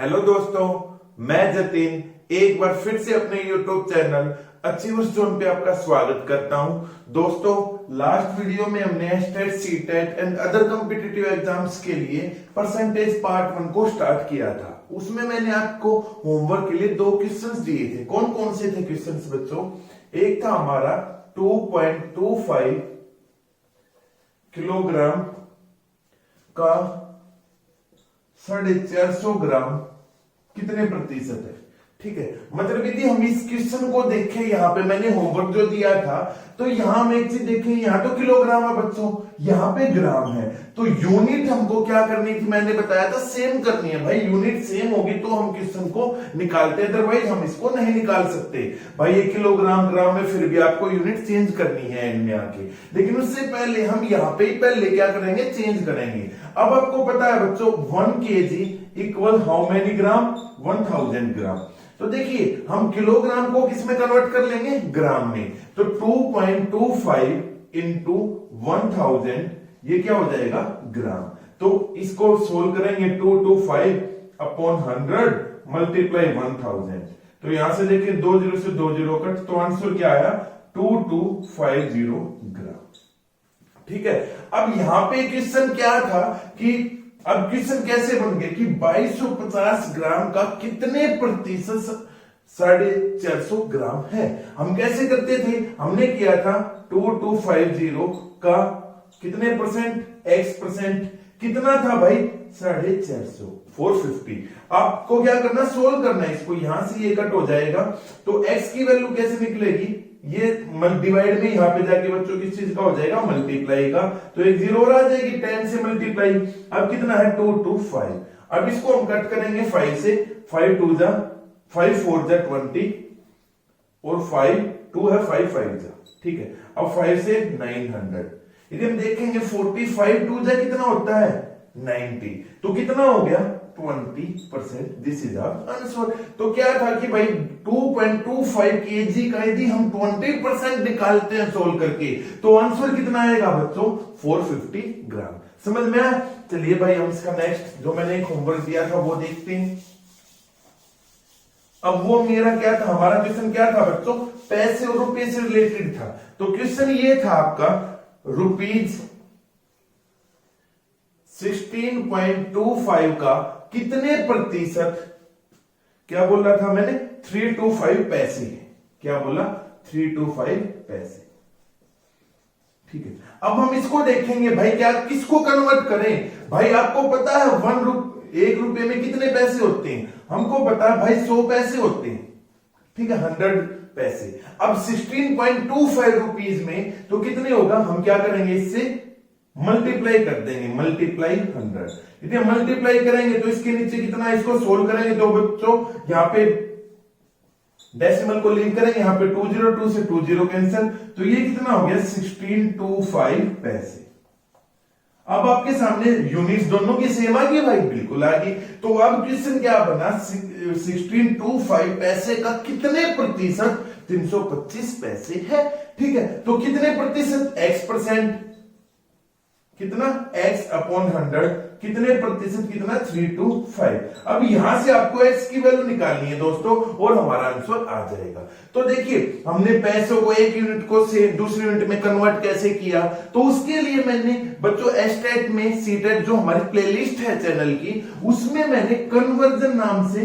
Hello दोस्तों, मैं जतिन एक बार फिर से अपने YouTube चैनल अचीवर्स जोन पे आपका स्वागत करता हूं। दोस्तों, लास्ट वीडियो में हमने state, CTET and other competitive exams के लिए परसेंटेज पार्ट 1 को स्टार्ट किया था। उसमें मैंने आपको होमवर्क के लिए 2 क्वेश्चंस दिए थे। कौन कौन से थे क्वेश्चंस बच्चों? एक था हमारा 2.25 किलोग्राम का 450 ग्राम कितने प्रतिशत है। ठीक है, मतलब यदि हम इस क्वेश्चन को देखें, यहाँ पे मैंने होमवर्क जो दिया था, तो यहां हम एक चीज देखें, यहाँ तो किलोग्राम है बच्चों, यहाँ पे ग्राम है, तो यूनिट हमको क्या करनी थी, मैंने बताया था सेम करनी है। भाई यूनिट सेम होगी तो हम क्वेश्चन को निकालते, अदरवाइज हम इसको नहीं निकाल सकते। भाई ये किलोग्राम ग्राम में फिर भी आपको यूनिट चेंज करनी है एंड में आके, लेकिन उससे पहले हम यहाँ पे ही पहले क्या करेंगे, चेंज करेंगे। अब आपको पता है बच्चों 1 kg equal how many gram, 1000 ग्राम। तो देखिए हम किलोग्राम को किस में कन्वर्ट कर लेंगे, ग्राम में। तो 2.25 इंटू 1000 ये क्या हो जाएगा, ग्राम। तो इसको सोल्व करेंगे, 225 अपॉन 100 मल्टीप्लाई 1000। तो यहां से देखिए 2 0 से 2 0 कट, तो आंसर क्या आया, 2250 ग्राम। ठीक है, अब यहां पे क्वेश्चन क्या था कि अब क्वेश्चन कैसे बन गया कि 2250 ग्राम का कितने प्रतिशत 450 ग्राम है। हम कैसे करते थे, हमने किया था 2250 का कितने परसेंट, x परसेंट, कितना था भाई 450, 450। आपको क्या करना, सोल्व करना है इसको, यहां से ये कट हो जाएगा, तो x की वैल्यू कैसे निकलेगी, ये डिवाइड में यहां पे जाके बच्चों किस चीज का हो जाएगा, मल्टीप्लाई का, तो एक 0 और आ जाएगी, 10 से मल्टीप्लाई। अब कितना है 225। अब इसको हम कट करेंगे 5 से, 5 2 जा 5 4 जा 20 और 5 2 है 5 5 जा। ठीक है, अब 5 से 900। यदि हम देखेंगे 45 2 जा कितना होता है 90, तो कितना हो गया 20%। This is our answer. तो क्या था कि भाई 2.25 kg का यदि हम 20% निकालते हैं सोल्व करके, तो आंसर कितना आएगा बच्चों, 450 ग्राम। समझ में आया? चलिए भाई हम इसका नेक्स्ट जो मैंने एक होमवर्क दिया था वो देखते हैं। अब वो मेरा क्या था, हमारा क्वेश्चन क्या था बच्चों, पैसे और रुपए से रिलेटेड था। तो क्वेश्चन ये था आपका, रुपीज 16.25 का कितने प्रतिशत, क्या बोल रहा था मैंने, 325 पैसे है। क्या बोला, 325 पैसे। ठीक है, अब हम इसको देखेंगे भाई, क्या किसको कन्वर्ट करें। भाई आपको पता है 1 रुपए में कितने पैसे होते हैं, हमको पता है भाई 100 पैसे होते हैं। ठीक है, 100 पैसे। अब 16.25 रुपीज में तो कितने होगा, हम क्या करेंगे, इससे मल्टीप्लाई कर देंगे, मल्टीप्लाई 100। यदि हम मल्टीप्लाई करेंगे तो इसके नीचे कितना, इसको सोल्व करेंगे तो बच्चों यहां पे डेसिमल को लिंक करेंगे, यहां पे 202 से 20 कैंसिल, तो ये कितना हो गया 1625 पैसे। अब आपके सामने यूनिट्स दोनों की सेम आ गई भाई, बिल्कुल आ गई। तो अब क्वेश्चन क्या बना, 1625 पैसे का कितने प्रतिशत 325 पैसे है। ठीक है, तो कितने प्रतिशत, x परसेंट, कितना x अपॉन 100, कितने प्रतिशत, कितना 325। अब यहां से आपको x की वैल्यू निकालनी है दोस्तों, और हमारा आंसर आ जाएगा। तो देखिए हमने पैसों को एक यूनिट को से दूसरी यूनिट में कन्वर्ट कैसे किया, तो उसके लिए मैंने बच्चों एस्टेट में, सीटेट जो हमारी प्लेलिस्ट है चैनल की, उसमें मैंने कन्वर्जन नाम से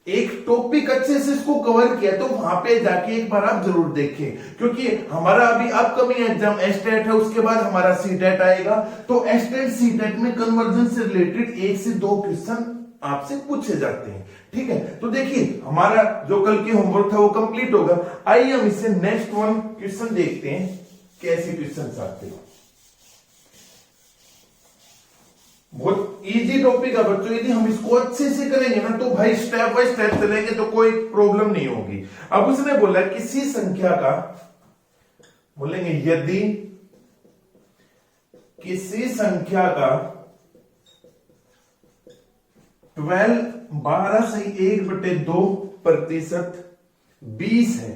एक टॉपिक अच्छे से इसको कवर किया, तो वहां पे जाके एक बार आप जरूर देखें, क्योंकि हमारा अभी अपकमिंग एग्जाम एस्टेट है, उसके बाद हमारा सीटेट आएगा। तो एस्टेट सीटेट में कन्वर्जन से रिलेटेड 1 से 2 क्वेश्चन आपसे पूछे जाते हैं। ठीक है, तो देखिए हमारा जो कल के होमवर्क था वो कंप्लीट होगा। आइए हम इससे नेक्स्ट वन क्वेश्चन देखते हैं, कैसे क्वेश्चन आते हैं। बहुत इजी टॉपिक है बच्चों, यदि हम इसको अच्छे से करेंगे ना तो भाई स्टेप बाय स्टेप चलेंगे तो कोई प्रॉब्लम नहीं होगी। अब उसने बोला किसी संख्या का, बोलेंगे यदि किसी संख्या का 12 से 1/2% 20 है,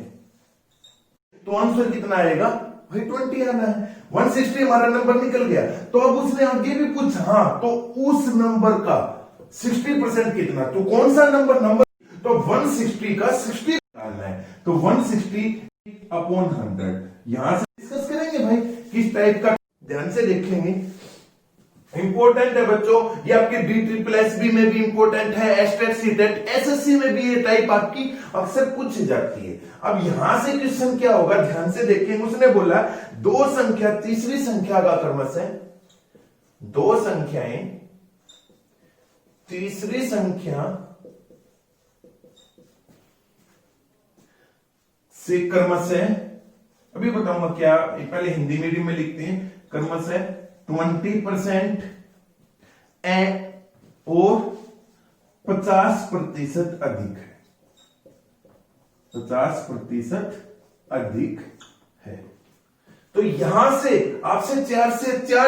तो आंसर कितना आएगा भाई 20 आना है। 160 हमारा नंबर निकल गया। तो अब उसने आगे भी पूछा, हाँ तो उस नंबर का 60% कितना, तो कौन सा नंबर तो 160 का 60 निकालना है, तो 160 अपॉन 100 यहां से डिस्कस करेंगे भाई किस टाइप का, ध्यान से देखेंगे। इंपॉर्टेंट है बच्चों, ये आपके DSSS में भी इंपॉर्टेंट है, एस्टेट सीटेट एसएससी में भी ये टाइप आपकी अक्सर पूछ जाती है। अब यहां से क्वेश्चन क्या होगा, ध्यान से देखेंगे। उसने बोला दो संख्या तीसरी संख्या का क्रमशः, दो संख्याएं तीसरी संख्या से क्रमशः, अभी बताऊंगा क्या, पहले हिंदी मीडियम में लिखते हैं, क्रमशः 20% और 50% अधिक है, 50% अधिक है। तो यहां से आपसे चार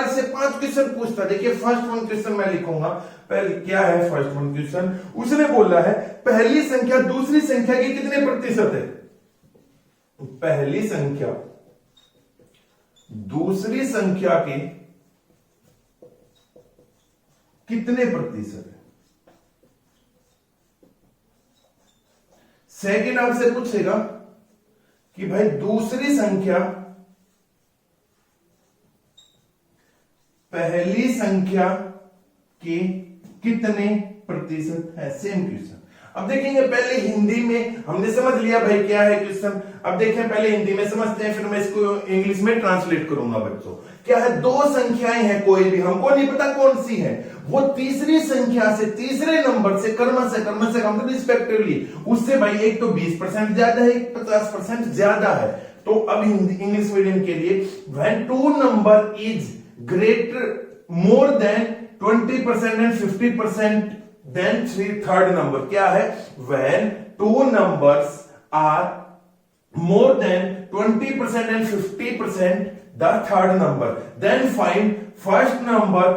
से 5 क्वेश्चन पूछता। देखिए फर्स्ट वन क्वेश्चन मैं लिखूंगा, पहले क्या है फर्स्ट वन क्वेश्चन, उसने बोला है पहली संख्या दूसरी संख्या के कितने प्रतिशत है, पहली संख्या दूसरी संख्या के कितने प्रतिशत है। सेकंड आपसे पूछेगा कि भाई दूसरी संख्या पहली संख्या के कितने प्रतिशत है, सेम क्वेश्चन। अब देखेंगे पहले हिंदी में हमने समझ लिया भाई क्या है क्वेश्चन, अब देखें पहले हिंदी में समझते हैं, फिर मैं इसको इंग्लिश में ट्रांसलेट करूंगा बच्चों। क्या है, दो संख्याएं हैं, कोई भी हमको नहीं पता कौन सी है, वो तीसरी संख्या से तीसरे नंबर से क्रमशः मतलब रिस्पेक्टिवली उससे भाई एक तो 20% ज्यादा है, एक 50% ज्यादा है। तो अब हिंदी इंग्लिश मीडियम के लिए when two number is greater more than 20% and 50% then third number, क्या है, when two numbers are more than 20% and 50% the third number, then find first number,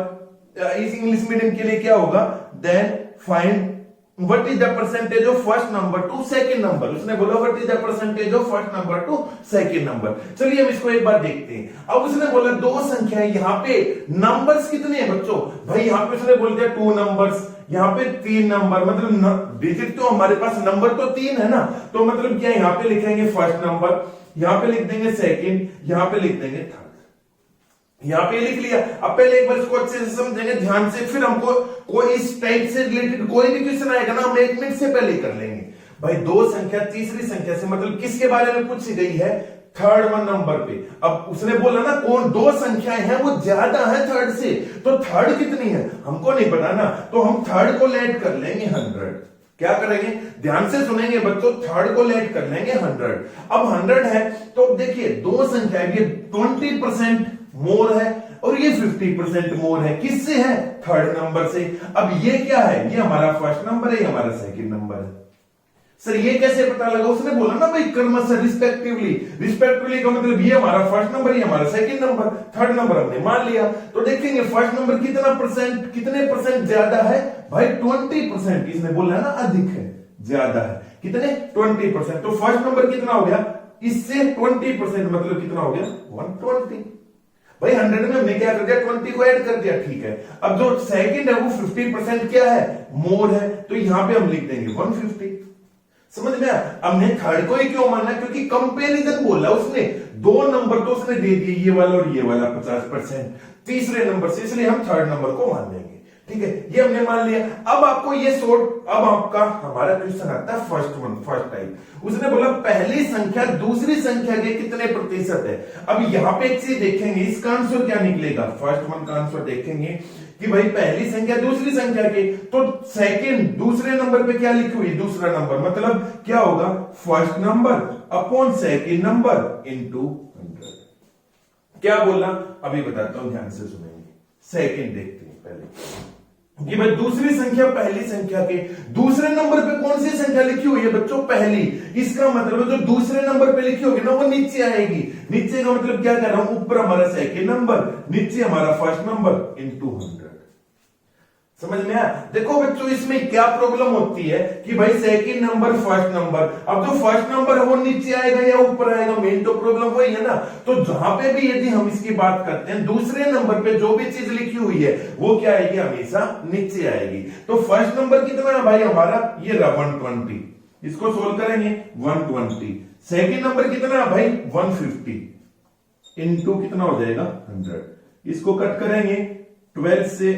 इस इंग्लिश मीडियम के लिए क्या होगा, then find what is the percentage of first number to second number। उसने बोला what is the percentage of first number to second number। चलिए हम इसको एक बार देखते हैं। अब उसने बोला दो संख्याएं, यहाँ पे नंबर्स कितने हैं बच्चों, भाई यहाँ पे उसने बोल दिया 2 नंबर्स, यहाँ पे 3 नंबर, मतलब डिजिट तो हमारे पास नंबर तो 3 है ना, तो मतलब क्या यहाँ पे लिखेंगे फर्स्ट नंबर, यहाँ पे लिख देंगे सेकंड, यहाँ पे लिख देंगे थर्ड, यहाँ पे लिख लिया। अब पहले एक बार इसको अच्छे से समझेंगे ध्यान से, फिर हमको कोई इस टाइप से रिलेटेड कोई भी क्वेश्चन आएगा ना, हम 1 मिनट से पहले कर लेंगे। भाई दो संख्या तीसरी संख्या से मतलब किसके बारे में पूछी गई है, थर्ड वन नंबर पे। अब उसने बोला ना कौन दो संख्याएं हैं वो ज्यादा है थर्ड से, तो थर्ड कितनी है हमको नहीं पता ना, तो हम थर्ड को लेट कर लेंगे 100। क्या करेंगे, ध्यान से सुनेंगे बच्चों, थर्ड को लेट कर लेंगे 100। अब 100 है तो देखिए दो संख्या ये 20% मोर है और ये 50% मोर है, किससे है, थर्ड नंबर से। अब ये क्या है, ये हमारा फर्स्ट नंबर है, ये हमारा सेकंड नंबर है। सर ये कैसे पता लगा, उसने बोला ना भाई क्रमशः रिस्पेक्टिवली का मतलब ये हमारा फर्स्ट नंबर, ये हमारा सेकंड नंबर, थर्ड नंबर हमने मान लिया। तो देखेंगे फर्स्ट नंबर कितने परसेंट ज्यादा है, भाई 20%, इसने बोला ना अधिक है, ज्यादा है, कितने 20%। तो फर्स्ट नंबर कितना हो गया, इससे 20% मतलब कितना हो गया 120। भाई 100 में हमने क्या कर दिया, 20 को ऐड कर दिया, ठीक है। अब जो सेकंड है वो 50% क्या है, मोर है, तो यहां पे हम लिख देंगे 150। समझ में आया। हमने थर्ड को ही क्यों माना, क्योंकि कंपैरिजन बोला उसने, दो नंबर तो उसने दे दिए, ये वाला और ये वाला 50% तीसरे नंबर से, इसलिए हम थर्ड नंबर को मान लेंगे, ठीक है, ये हमने मान लिया। अब आपको ये सोर्ट, अब आपका हमारा क्वेश्चन आता है फर्स्ट टाइप। उसने बोला पहली संख्या दूसरी संख्या के कितने प्रतिशत है। अब यहां पे एक चीज देखेंगे, इसका आंसर क्या निकलेगा, फर्स्ट वन का आंसर देखेंगे कि भाई पहली संख्या दूसरी संख्या के, तो सेकंड दूसरे नंबर पे क्या लिखी हुई, दूसरा नंबर, मतलब क्या होगा first number upon second number into 100। क्या बोला अभी बताता हूं, ध्यान से सुनेंगे। सेकंड देखते हैं पहले कि भाई दूसरी संख्या पहली संख्या के दूसरे नंबर पे कौन सी संख्या लिखी हुई है बच्चों, पहली। इसका मतलब जो दूसरे नंबर पे लिखी होगी ना वो नीचे आएगी। नीचे का मतलब क्या कर रहा हूं, ऊपर हमारा सेकंड नंबर, नीचे हमारा फर्स्ट नंबर इनटू 100। समझ में आया? देखो बच्चों इसमें क्या प्रॉब्लम होती है कि भाई सेकंड नंबर फर्स्ट नंबर, अब जो फर्स्ट नंबर है वो नीचे आएगा या ऊपर आएगा, मेन तो प्रॉब्लम वही है ना। तो जहां पे भी यदि हम इसकी बात करते हैं दूसरे नंबर पे जो भी चीज लिखी हुई है वो क्या आएगी, हमेशा नीचे आएगी। तो फर्स्ट नंबर कितना है भाई हमारा, ये रहा 120, इसको सोल्व करेंगे 120। सेकंड नंबर कितना है भाई 150 इंटू कितना हो जाएगा 100, इसको कट करेंगे 12 से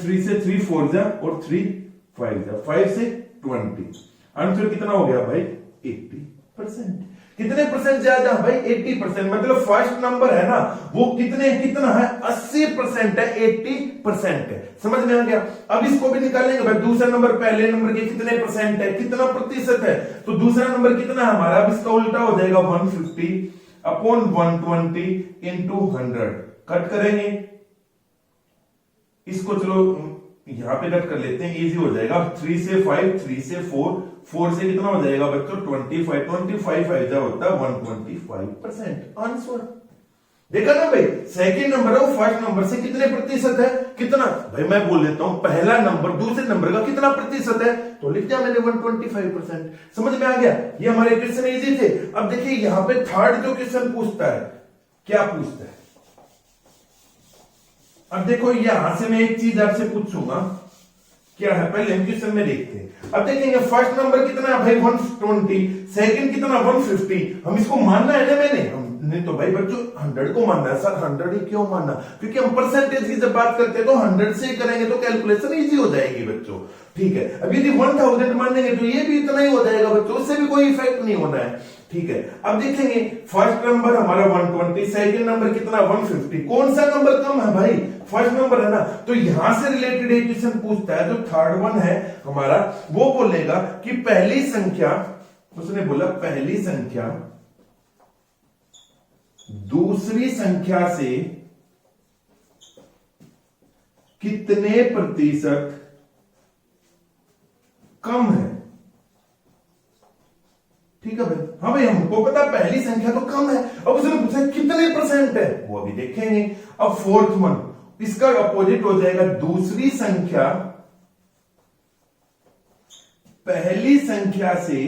3 से 3 4 जा और 3 5 जा, 5 से 20, आंसर कितना हो गया भाई 80%। कितने परसेंट ज्यादा भाई 80%, मतलब फर्स्ट नंबर है ना वो कितना है 80% है, 80% है। समझ में आ गया? अब इसको भी निकालेंगे भाई, दूसरा नंबर पहले नंबर के कितने परसेंट है, कितना प्रतिशत है, तो दूसरा नंबर कितना है हमारा, अब इसका उल्टा हो जाएगा 150 अपॉन 120 इंटू 100, कट करेंगे इसको, चलो यहां पे कट कर लेते हैं, इजी हो जाएगा। 3 से 5, 3 से 4, 4 से कितना हो जाएगा बच्चों 25 फायदा होता है 125% आंसर। देखा ना भाई, सेकंड नंबर है वो फर्स्ट नंबर से कितने प्रतिशत है, कितना भाई मैं बोल देता हूं, पहला नंबर दूसरे नंबर का कितना प्रतिशत है, तो लिख दिया मैंने 125%। समझ में आ गया? ये हमारे क्वेश्चन इजी थे। अब देखिए यहां पे थर्ड जो क्वेश्चन पूछता है, क्या पूछता है, अब देखो यहां से मैं एक चीज आपसे पूछूंगा, क्या है पहले हम क्वेश्चन में देखते हैं। अब देखेंगे फर्स्ट नंबर कितना है भाई 120, सेकंड कितना 150, हम इसको मानना है ना, नहीं तो भाई बच्चों 100 को मानना है। सर 100 ही क्यों मानना, क्योंकि हम परसेंटेज की जब बात करते हैं तो 100 से करेंगे तो कैलकुलेशन इजी हो जाएगी बच्चों। ठीक है, अब यदि 1000 मानेंगे तो ये भी इतना ही हो जाएगा बच्चों, उससे भी कोई इफेक्ट नहीं होना है। ठीक है, अब देखेंगे फर्स्ट नंबर हमारा 120, सेकंड नंबर कितना 150, कौन सा नंबर कम है भाई, फर्स्ट नंबर है ना। तो यहां से रिलेटेड एक क्वेश्चन पूछता है, जो थर्ड वन है हमारा वो बोलेगा कि पहली संख्या, उसने बोला पहली संख्या दूसरी संख्या से कितने प्रतिशत कम है। ठीक है भाई, हाँ भाई हमको पता पहली संख्या तो कम है, अब उसने पूछा कितने परसेंट है, वो अभी देखेंगे। अब फोर्थ वन, इसका अपोजिट हो जाएगा, दूसरी संख्या पहली संख्या से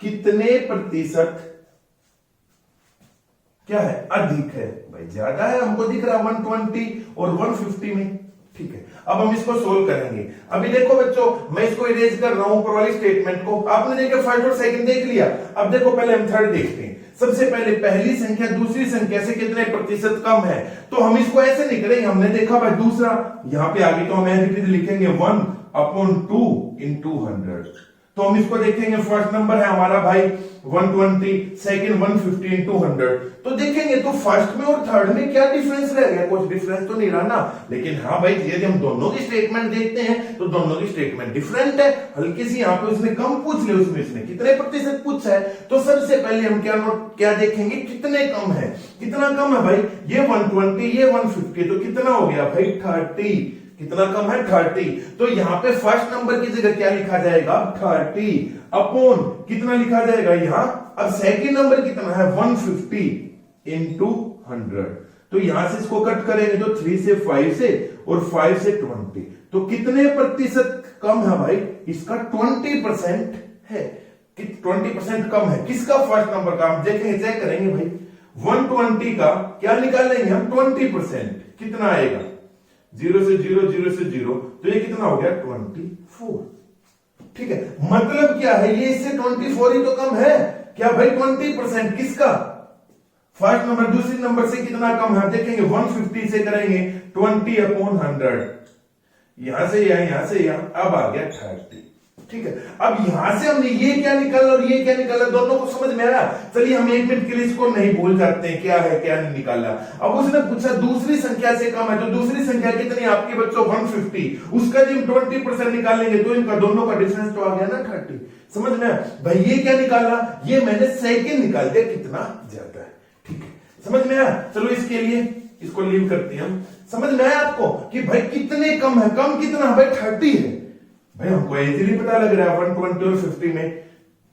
कितने प्रतिशत क्या है, अधिक है। भाई ज्यादा है, हमको दिख रहा है 120 और 150 में। ठीक है, अब हम इसको सोल्व करेंगे। अभी देखो बच्चों, मैं इसको इरेज कर रहा हूं ऊपर वाली स्टेटमेंट को, आपने देखा फर्स्ट और सेकंड देख लिया। अब देखो पहले हम थर्ड देखते हैं। सबसे पहले पहली संख्या दूसरी संख्या से कितने प्रतिशत कम है, तो हम इसको ऐसे नहीं करेंगे, हमने देखा भाई दूसरा, यहां पे आगे तो हम ऐसे लिखेंगे 1/2 इंटू 100। तो हम इसको देखेंगे, फर्स्ट नंबर है हमारा भाई 120, सेकंड 150 इंटू 100। तो देखेंगे तो फर्स्ट में और थर्ड में क्या डिफरेंस रह गया, कुछ डिफरेंस तो नहीं रहा ना। लेकिन हाँ भाई यदि हम दोनों की स्टेटमेंट देखते हैं तो दोनों की स्टेटमेंट डिफरेंट है। हल्की सी यहाँ पे उसने कम पूछ लिया, उसमें इसने कितने प्रतिशत पूछा है। तो सबसे पहले हम क्या देखेंगे, कितने कम है, कितना कम है भाई, ये 120 ये 150, तो कितना हो गया भाई 30, कितना कम है 30। तो यहां पे फर्स्ट नंबर की जगह क्या लिखा जाएगा 30 अपॉन कितना लिखा जाएगा यहां, अब सेकंड नंबर कितना है 150 इंटू 100। तो यहां से इसको कट करेंगे तो 3 से 5 से और 5 से 20, तो कितने प्रतिशत कम है भाई, इसका 20% है, 20% कम है। किसका, फर्स्ट नंबर का। हम देखेंगे, चेक करेंगे भाई 120 का क्या निकालेंगे हम 20%, कितना आएगा 0 से 0 0 से 0, तो ये कितना हो गया 24। ठीक है, मतलब क्या है, ये इससे 24 ही तो कम है क्या भाई 20%, किसका, फर्स्ट नंबर दूसरी नंबर से कितना कम है। देखेंगे 150 से करेंगे 20/100, यहां से यहां से यहां, अब आ गया 30। ठीक है, अब यहां से हमने ये क्या निकाला और ये क्या निकाला, दोनों को समझ में आया। चलिए हम 1 मिनट के लिए इसको नहीं भूल जाते हैं, क्या है क्या नहीं निकाला। अब उसने पूछा दूसरी संख्या से कम है, तो दूसरी संख्या कितनी आपके बच्चों 150, उसका जब 20% निकालेंगे तो इनका दोनों का डिफरेंस तो आ गया ना 30। समझ में भाई, ये क्या निकाला, ये मैंने सेकंड निकाल दिया कितना ज्यादा है। ठीक है, समझ में आया। चलो इसके लिए इसको लीव करते हैं हम। समझ में आया आपको कि भाई कितने कम है, कम कितना है भाई 30 है। भाई हमको इजीली पता लग रहा है 120 और 50 में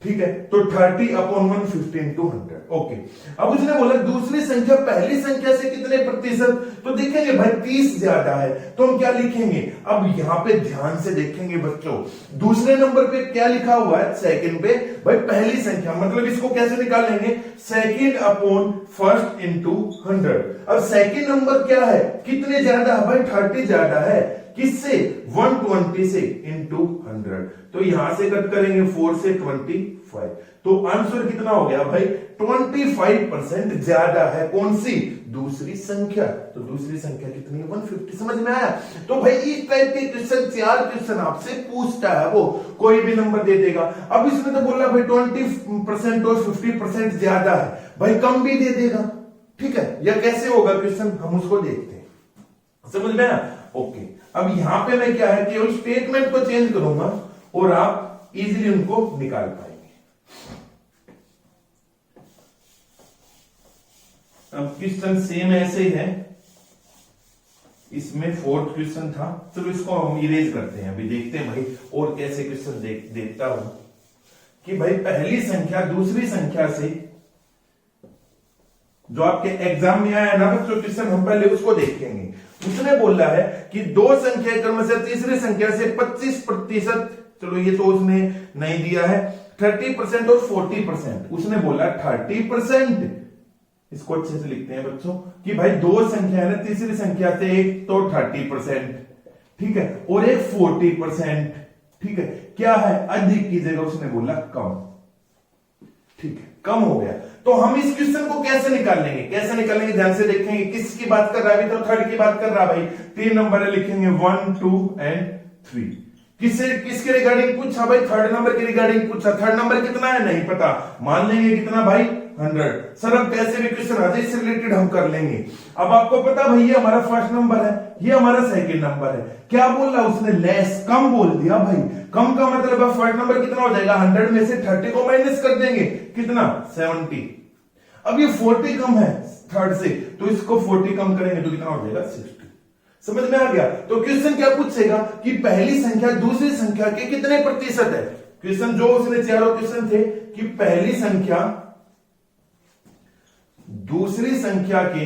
ठीक है, तो 30/115 into 100। ओके, अब उसने बोला दूसरी संख्या पहली संख्या से कितने प्रतिशत, तो देखेंगे भाई 30 ज्यादा है, तो हम क्या लिखेंगे, अब यहां पे ध्यान से देखेंगे बच्चों, दूसरे नंबर पे क्या लिखा हुआ है, सेकंड पे भाई पहली संख्या, मतलब इसको कैसे निकालेंगे, सेकंड अपॉन फर्स्ट इंटू 100। अब सेकंड नंबर क्या है, कितने ज्यादा है भाई, 30 ज्यादा है, किससे, 120 से इंटू 100, तो यहां से कट करेंगे 4 से 25, तो आंसर कितना हो गया भाई, 25% ज्यादा है, कौन सी, दूसरी संख्या, तो दूसरी संख्या कितनी है, 150। समझ में आया। तो भाई इस टाइप के क्वेश्चन, 4 क्वेश्चन आपसे पूछता है, वो कोई भी नंबर दे देगा। अब इसने तो बोला भाई 20% और 50% ज्यादा है, भाई कम भी दे देगा, ठीक है, या कैसे होगा क्वेश्चन, हम उसको देखते हैं। समझ में आया। ओके, अब यहां पे मैं क्या है, केवल स्टेटमेंट को चेंज करूंगा और आप इजीली उनको निकाल पाएंगे। अब क्वेश्चन सेम ऐसे ही है, इसमें फोर्थ क्वेश्चन था, चलो इसको हम इरेज करते हैं, अभी देखते हैं भाई और कैसे क्वेश्चन देखता हूं कि भाई पहली संख्या दूसरी संख्या से, जो आपके एग्जाम में आया ना बच्चों क्वेश्चन, हम पहले उसको देखेंगे। उसने बोला है कि दो संख्या क्रम से तीसरी संख्या से 25%, चलो ये तो उसने नहीं दिया है, 30% और 40%, उसने बोला 30%, इसको अच्छे से लिखते हैं बच्चों कि भाई दो संख्या है ना तीसरी संख्या से, एक तो 30%, ठीक है, और एक 40%, ठीक है, क्या है, अधिक की जगह उसने बोला कम, ठीक है, कम हो गया। तो हम इस क्वेश्चन को कैसे निकाल लेंगे, कैसे निकालेंगे, ध्यान से देखेंगे, किसकी बात कर रहा है, अभी तो थर्ड की बात कर रहा है भाई, 3 नंबर है, लिखेंगे 1, 2 एंड 3। किसके रिगार्डिंग पूछा भाई, थर्ड नंबर के रिगार्डिंग पूछा, थर्ड नंबर कितना है नहीं पता, मान लेंगे कितना भाई, 100। सर अब कैसे भी क्वेश्चन आ जाए इससे रिलेटेड हम कर लेंगे। अब आपको पता भाई ये हमारा फर्स्ट नंबर है, ये हमारा सेकंड नंबर है, क्या बोल रहा उसने, लेस, कम बोल दिया भाई, कम का मतलब है फर्स्ट नंबर कितना हो जाएगा, 100 में से 30 को माइनस कर देंगे, कितना, 70। अब ये 40 कम है थर्ड से, तो इसको 40 कम करेंगे तो कितना हो जाएगा, 60। समझ में आ गया। तो क्वेश्चन क्या पूछेगा कि पहली संख्या दूसरी संख्या के कितने प्रतिशत है, क्वेश्चन जो उसने चारों क्वेश्चन थे कि पहली संख्या दूसरी संख्या के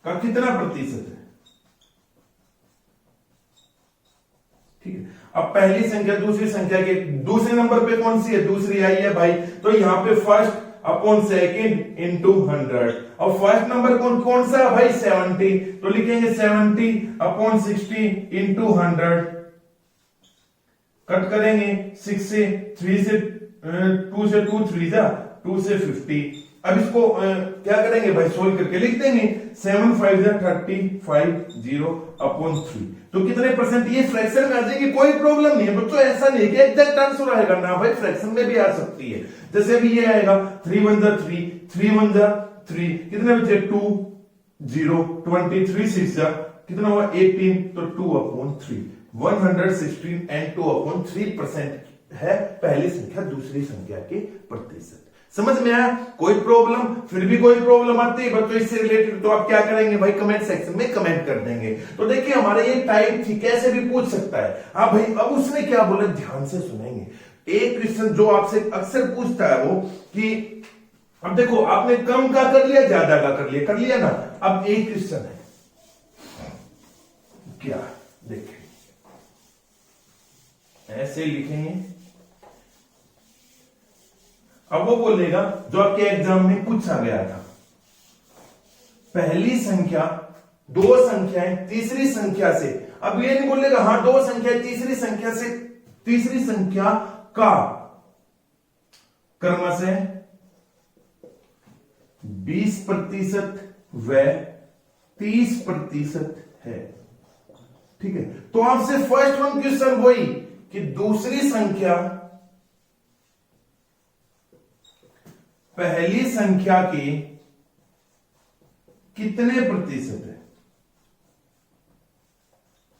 का कितना प्रतिशत है, ठीक है। अब पहली संख्या दूसरी संख्या के, दूसरे नंबर पे कौन सी है, दूसरी आई है भाई, तो यहां पे फर्स्ट अपॉन सेकंड इंटू 100। और फर्स्ट नंबर कौन सा है भाई, 70, तो लिखेंगे 70 अपॉन 60 इंटू 100, कट करेंगे 6 से 3 से 2 से 2 3 जा 2 से 50। अब इसको क्या करेंगे भाई, सोल्व करके लिख देंगे, 7 5 जा 35 अपॉन 3, तो कितने परसेंट, ये फ्रैक्शन में आ जाएगी, कोई प्रॉब्लम नहीं है बच्चों, ऐसा नहीं कि एग्जैक्ट आंसर आएगा ना भाई, फ्रैक्शन में भी आ सकती है। जैसे अभी ये आएगा 3 1 जा 3, 3 1 जा 3, कितने बचे 2 0, 23 6 जा कितना हुआ 18, तो 2 अपॉन 3, 116 एंड 2 अपॉन 3% है पहली संख्या दूसरी संख्या के प्रतिशत। समझ में आया, कोई प्रॉब्लम, फिर भी कोई प्रॉब्लम आती है बच्चों इससे रिलेटेड, तो आप क्या करेंगे भाई, कमेंट सेक्शन में कमेंट कर देंगे। तो देखिए हमारे ये टाइप थी, कैसे भी पूछ सकता है। हाँ भाई, अब उसने क्या बोला, ध्यान से सुनेंगे। एक क्वेश्चन जो आपसे अक्सर पूछता है वो कि अब देखो आपने कम का कर लिया, ज्यादा का कर लिया ना। अब एक क्वेश्चन है, क्या देखें, ऐसे लिखेंगे। अब वो बोलेगा जो आपके एग्जाम में पूछा गया था, पहली संख्या दो संख्याएं तीसरी संख्या से, अब ये नहीं बोलेगा हाँ दो संख्या तीसरी संख्या से, तीसरी संख्या का क्रमशः 20% व 30% है, ठीक है। तो आपसे फर्स्ट वन क्वेश्चन वही कि दूसरी संख्या पहली संख्या के कितने प्रतिशत है,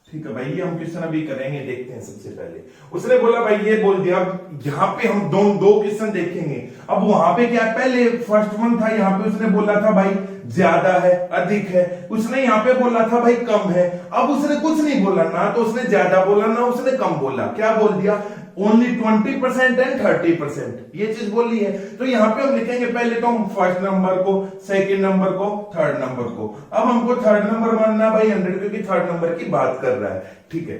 ठीक है भाई। ये हम क्वेश्चन अभी करेंगे, देखते हैं। सबसे पहले उसने बोला भाई, ये बोल दिया, यहां पे हम दो क्वेश्चन देखेंगे। अब वहां पे क्या, पहले फर्स्ट वन था, यहां पे उसने बोला था भाई ज्यादा है अधिक है, उसने यहां पे बोला था भाई कम है। अब उसने कुछ नहीं बोला ना, तो उसने ज्यादा बोला ना उसने कम बोला, क्या बोल दिया ओनली 20% एंड 30%, ये चीज बोली है। तो यहाँ पे हम लिखेंगे पहले तो हम फर्स्ट नंबर को, सेकंड नंबर को, थर्ड नंबर को। अब हमको थर्ड नंबर मानना भाई 100, क्योंकि थर्ड नंबर की बात कर रहा है, ठीक है।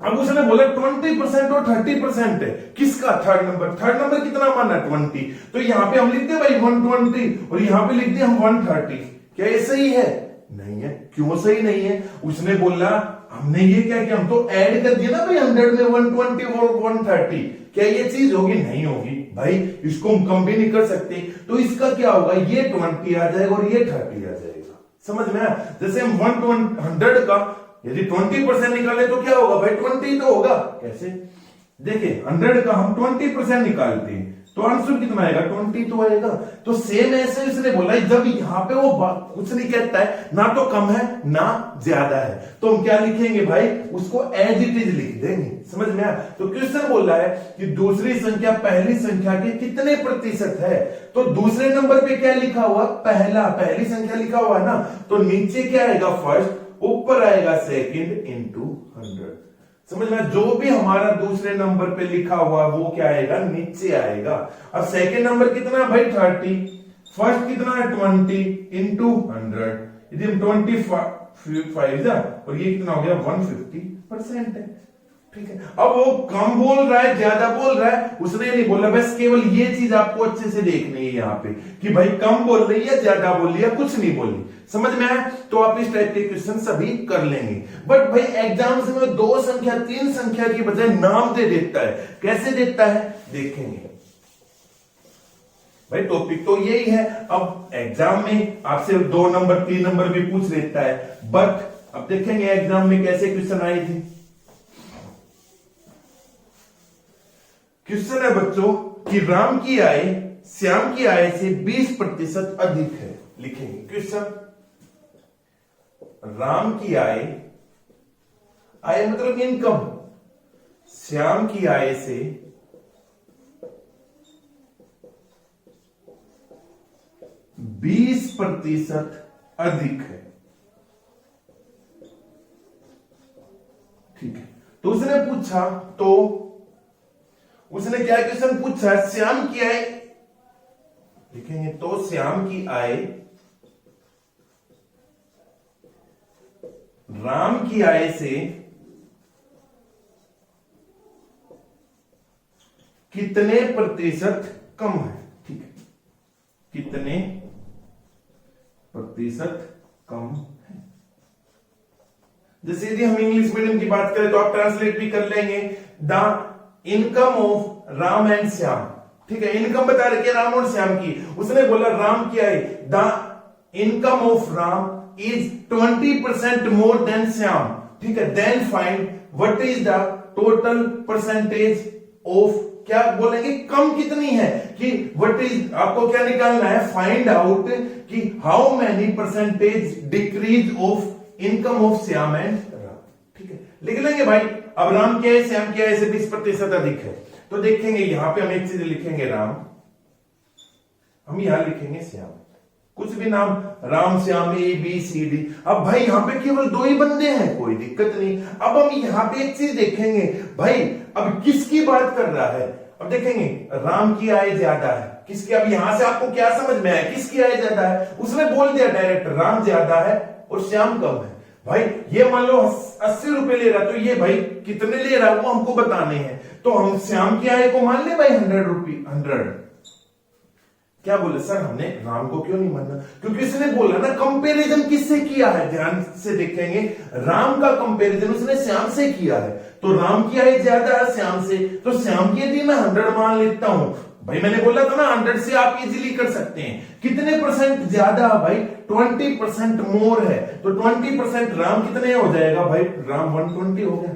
अब उसने बोला 20% और 30% है, किसका? Third number. थर्ड नंबर कितना माना? 20। तो यहाँ पे हम लिख दे भाई 120 और यहाँ पे लिख दे हम 130। क्या ये सही है? नहीं है। क्यों सही नहीं है? उसने बोला, हमने ये क्या किया, हम तो ऐड कर दिया ना भाई 100 में 120 और 130। क्या ये चीज होगी? नहीं होगी भाई, इसको हम कम भी नहीं कर सकते। तो इसका क्या होगा? ये 20 आ जाएगा और ये 30 आ जाएगा। समझ में आया? जैसे हम 100 का यदि 20% निकाले तो क्या होगा भाई? 20 तो होगा। कैसे? देखिए 100 का हम 20% निकालते हैं तो आंसर कितना आएगा? 20 तो आएगा। तो सेम ऐसे इसने बोला, जब यहाँ पे वो कुछ नहीं कहता है, ना तो कम है ना ज्यादा है, तो हम क्या लिखेंगे भाई? उसको एज इट इज लिख देंगे। समझ में आया? तो क्वेश्चन बोल रहा है कि दूसरी संख्या पहली संख्या के कितने प्रतिशत है। तो दूसरे नंबर पे क्या लिखा हुआ? पहली संख्या लिखा हुआ है ना, तो नीचे क्या आएगा? फर्स्ट, ऊपर आएगा सेकंड इंटू 100। समझ में? जो भी हमारा दूसरे नंबर पे लिखा हुआ वो क्या आएगा? नीचे आएगा। अब सेकंड नंबर कितना है भाई? 30। फर्स्ट कितना है? 20 इंटू 100। यदि हम 25 और ये कितना हो गया? 150% है, ठीक है। अब वो कम बोल रहा है ज्यादा बोल रहा है, उसने नहीं बोला। बस केवल ये चीज आपको अच्छे से देखनी है यहाँ पे कि भाई कम बोल रही है ज्यादा बोल रही है, कुछ नहीं बोली। समझ में आया? तो आप इस टाइप के क्वेश्चन सभी कर लेंगे। बट भाई एग्जाम्स में 2 संख्या 3 संख्या की बजाय नाम दे देता है। कैसे देता है देखेंगे भाई। टॉपिक तो यही है। अब एग्जाम में आपसे 2 नंबर 3 नंबर भी पूछ लेता है, बट अब देखेंगे एग्जाम में कैसे क्वेश्चन आए थे। क्वेश्चन है बच्चों कि राम की आय श्याम की आय से 20% अधिक है। लिखेंगे क्वेश्चन, राम की आय मतलब इनकम, श्याम की आय से 20% अधिक है, ठीक है। तो उसने पूछा, तो उसने क्या क्वेश्चन पूछा? श्याम की आय, लिखेंगे तो श्याम की आय राम की आय से कितने प्रतिशत कम है, ठीक है। कितने प्रतिशत कम है। जैसे यदि हम इंग्लिश मीडियम की बात करें तो आप ट्रांसलेट भी कर लेंगे। The income of Ram and Shyam, ठीक है। इनकम बता रखी है राम और श्याम की। उसने बोला राम की आय, the income of Ram is 20% more than Shyam, ठीक है। Then find what is the total percentage of, क्या बोलेंगे? कम कितनी है कि व्हाट इज, आपको क्या निकालना है? फाइंड आउट कि how many percentage decrease of income of Shyam and Ram, ठीक है। लिख लेंगे भाई। अब राम क्या है? श्याम क्या है? से 20% अधिक है। तो देखेंगे यहां पे हम एक चीज लिखेंगे राम, हम यहां लिखेंगे श्याम, कुछ भी नाम, राम श्याम ABCD। अब भाई यहां पे केवल 2 ही बंदे हैं, कोई दिक्कत नहीं। अब हम यहां पे एक चीज देखेंगे भाई, अब किसकी बात कर रहा है? अब देखेंगे राम की आय ज्यादा है, किसकी? अब यहां से आपको क्या समझ में आया? किसकी आय ज्यादा है? उसने बोल दिया डायरेक्ट राम ज्यादा है और श्याम कम है। भाई ये मान लो 80 रुपए ले रहा, तो ये भाई कितने ले रहा है वो हमको बताने हैं। तो हम श्याम की आय को मान ले भाई 100 रुपये, 100। क्या बोले सर हमने राम को क्यों नहीं मानना? क्योंकि इसने बोला ना कंपैरिजन किससे किया है। ध्यान से देखेंगे, राम का कंपैरिजन उसने श्याम से किया है। तो राम की आय ज्यादा है श्याम से, तो श्याम की यदि मैं 100 मान लेता हूं, भाई मैंने बोला था ना 100 से आप इजीली कर सकते हैं। कितने परसेंट ज्यादा भाई? 20% मोर है, तो 20% राम कितने हो जाएगा भाई? राम 120 हो गया।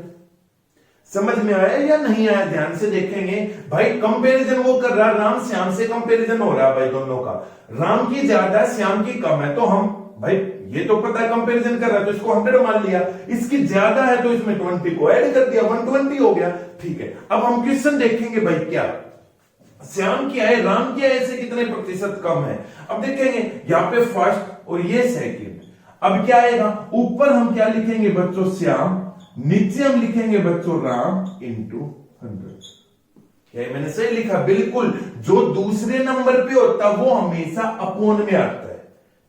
समझ में आया या नहीं आया? ध्यान से देखेंगे भाई, कंपैरिजन वो कर रहा है, राम श्याम से कंपैरिजन हो रहा है भाई दोनों का। राम की ज्यादा है श्याम की कम है, तो हम भाई ये तो पता है कंपैरिजन कर रहा है, तो इसको 100 मान लिया। इसकी ज्यादा है तो इसमें 20 को ऐड कर दिया, 120 हो गया, ठीक है। अब हम क्वेश्चन देखेंगे भाई, क्या श्याम की आय राम की आय से कितने प्रतिशत कम है। अब देखेंगे यहाँ पे फर्स्ट और ये सेकंड। अब क्या आएगा? ऊपर हम क्या लिखेंगे बच्चों? श्याम। नीचे हम लिखेंगे बच्चों राम इंटू 100। क्या मैंने सही लिखा? बिल्कुल, जो दूसरे नंबर पे होता वो हमेशा अपोन में आता है।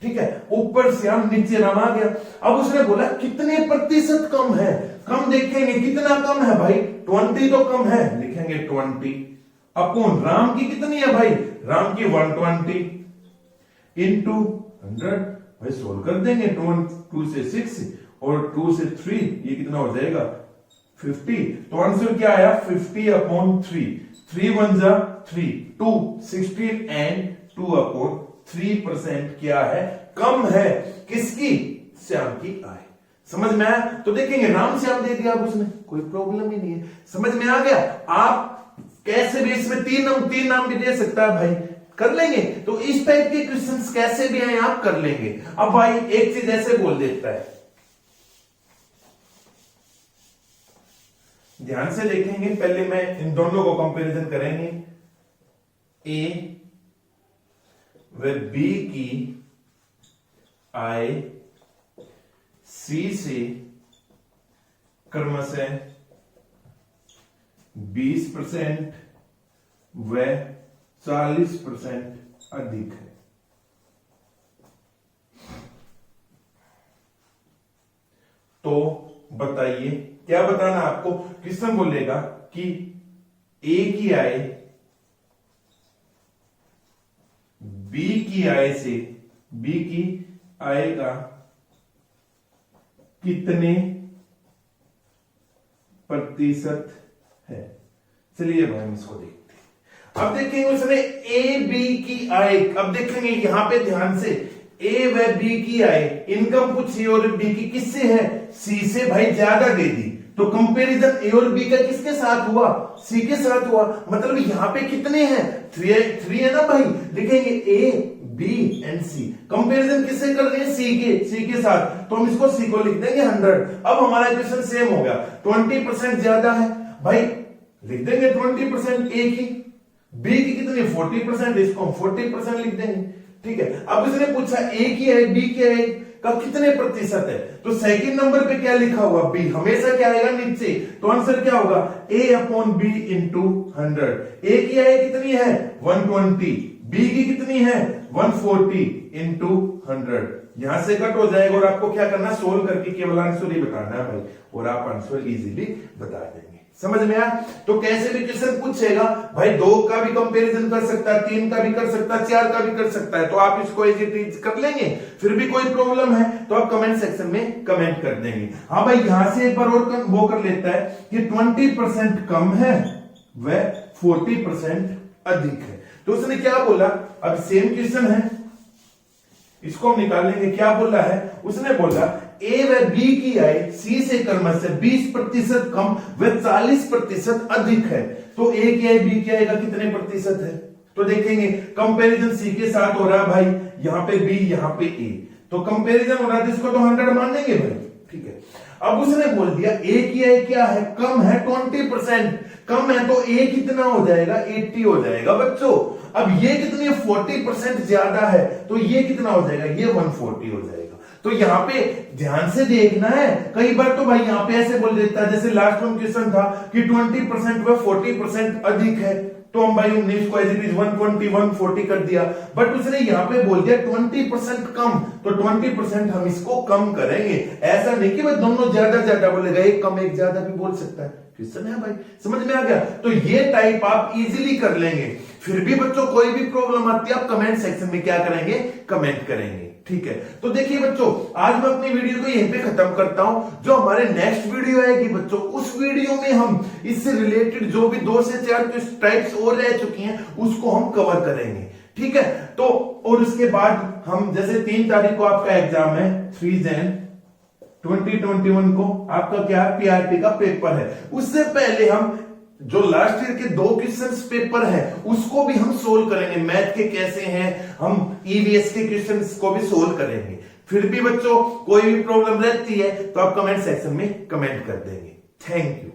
ठीक है, ऊपर से हम नीचे नाम आ गया। अब उसने बोला कितने प्रतिशत कम है। कम देखेंगे कितना कम है भाई, 20 तो कम है, लिखेंगे 20 अपोन राम की कितनी है भाई, राम की 120 इंटू 100। भाई सोल्व कर देंगे, 2 से 6 और 2 से 3, ये कितना हो जाएगा 50। तो आंसर क्या आया 50 अपॉन 3। 3 1 जा 3, 2 16 एंड 2 अपॉन 3% क्या है, कम है। किसकी? श्याम की आय। समझ में आया? तो देखेंगे राम श्याम दे दिया अब उसने, कोई प्रॉब्लम ही नहीं है। समझ में आ गया? आप कैसे भी इसमें तीन नाम भी दे सकता है भाई, कर लेंगे। तो इस टाइप के क्वेश्चंस कैसे भी आए आप कर लेंगे। अब भाई एक चीज ऐसे बोल देता है, ध्यान से देखेंगे, पहले मैं इन दोनों को कंपैरिजन करेंगे। ए व बी की आय सी से क्रमशः 20% व 40% अधिक है। तो बताइए क्या बताना आपको। क्वेश्चन बोलेगा कि ए की आय बी की आय से, बी की आय का कितने प्रतिशत है। चलिए भाई हम इसको देखते हैं। अब देखेंगे उसने ए बी की आय, अब देखेंगे यहां पे ध्यान से, ए व बी की आय इनकम पूछी और बी की किससे है, सी से। भाई ज्यादा दे दी तो कंपैरिजन ए और बी का किसके साथ हुआ, सी के साथ हुआ। मतलब यहां पे कितने हैं, 3 है ना भाई। लिखेंगे A B and C, comparison किससे कर रहे हैं, सी के साथ। तो हम इसको सी को लिख देंगे 100। अब हमारा क्वेश्चन सेम हो गया, 20% ज्यादा है भाई, लिख देंगे 20% ए की, बी की कितनी 40%, इसको हम 40% लिख देंगे। ठीक है, अब इसने पूछा ए की है बी की है का कितने प्रतिशत है, तो सेकंड नंबर पे क्या लिखा हुआ, बी, हमेशा क्या आएगा नीचे। तो आंसर क्या होगा, ए अपॉन बी इंटू 100। ए की आय कितनी है 120, बी की कितनी है 140 इंटू 100। यहां से कट हो जाएगा और आपको क्या करना, सोल्व करके केवल आंसर ही बताना है भाई, और आप आंसर इजीली बता देंगे। समझ में आया? तो कैसे भी क्वेश्चन पूछेगा भाई, 2 का भी कंपैरिजन कर सकता है, 3 का भी कर सकता है, 4 का भी कर सकता है। तो आप इसको इज इट इज कर लेंगे। फिर भी कोई प्रॉब्लम है तो आप कमेंट सेक्शन में कमेंट कर देंगे। हाँ भाई, यहां से एक बार और वो कर लेता है कि 20% कम है व 40% अधिक है। तो उसने क्या बोला, अब सेम क्वेश्चन है, इसको हम निकालेंगे। क्या बोला है उसने, बोला ए व बी की आय सी से क्रमशः 20% कम व 40% अधिक है। तो ए की आय बी की आय का कितने प्रतिशत है, तो देखेंगे कंपैरिजन सी के साथ हो रहा है भाई, यहां पे बी यहां पे ए, तो कंपैरिजन हो रहा है, इसको तो 100 मान लेंगे भाई। ठीक है, अब उसने बोल दिया ए की आय क्या है, कम है 20%, कम है तो ए कितना हो जाएगा 80 हो जाएगा बच्चों। अब ये कितनी 40% ज्यादा है, तो ये कितना हो जाएगा, ये 140 हो जाएगा। तो यहाँ पे ध्यान से देखना है, कई बार तो भाई यहाँ पे ऐसे बोल देता है, जैसे लास्ट में क्वेश्चन था कि 20% व 40% अधिक है, तो हम भाई हमने इसको एज इट इज 120 140 कर दिया। बट उसने यहाँ पे बोल दिया 20% कम, तो 20% हम इसको कम करेंगे। ऐसा नहीं कि भाई दोनों ज्यादा बोलेगा, एक कम एक ज्यादा भी बोल सकता है, क्वेश्चन है भाई। समझ में आ गया? तो ये टाइप आप इजीली कर लेंगे। फिर भी बच्चों कोई भी प्रॉब्लम आती है आप कमेंट सेक्शन में क्या करेंगे, कमेंट करेंगे। ठीक है, तो देखिए बच्चों, आज मैं अपनी वीडियो को यहीं पे खत्म करता हूं। जो हमारे नेक्स्ट वीडियो आएगी बच्चों, उस वीडियो में हम इससे रिलेटेड जो भी 2 से 4 टाइप्स और रह चुकी हैं उसको हम कवर करेंगे। ठीक है, तो और उसके बाद हम जैसे 3 तारीख को आपका एग्जाम है, 3 जैन 2021 को आपका क्या पीआरटी का पेपर है। उससे पहले हम जो लास्ट ईयर के 2 क्वेश्चंस पेपर है उसको भी हम सोल्व करेंगे, मैथ के कैसे हैं, हम ईवीएस के क्वेश्चंस को भी सोल्व करेंगे। फिर भी बच्चों कोई भी प्रॉब्लम रहती है तो आप कमेंट सेक्शन में कमेंट कर देंगे। Thank you.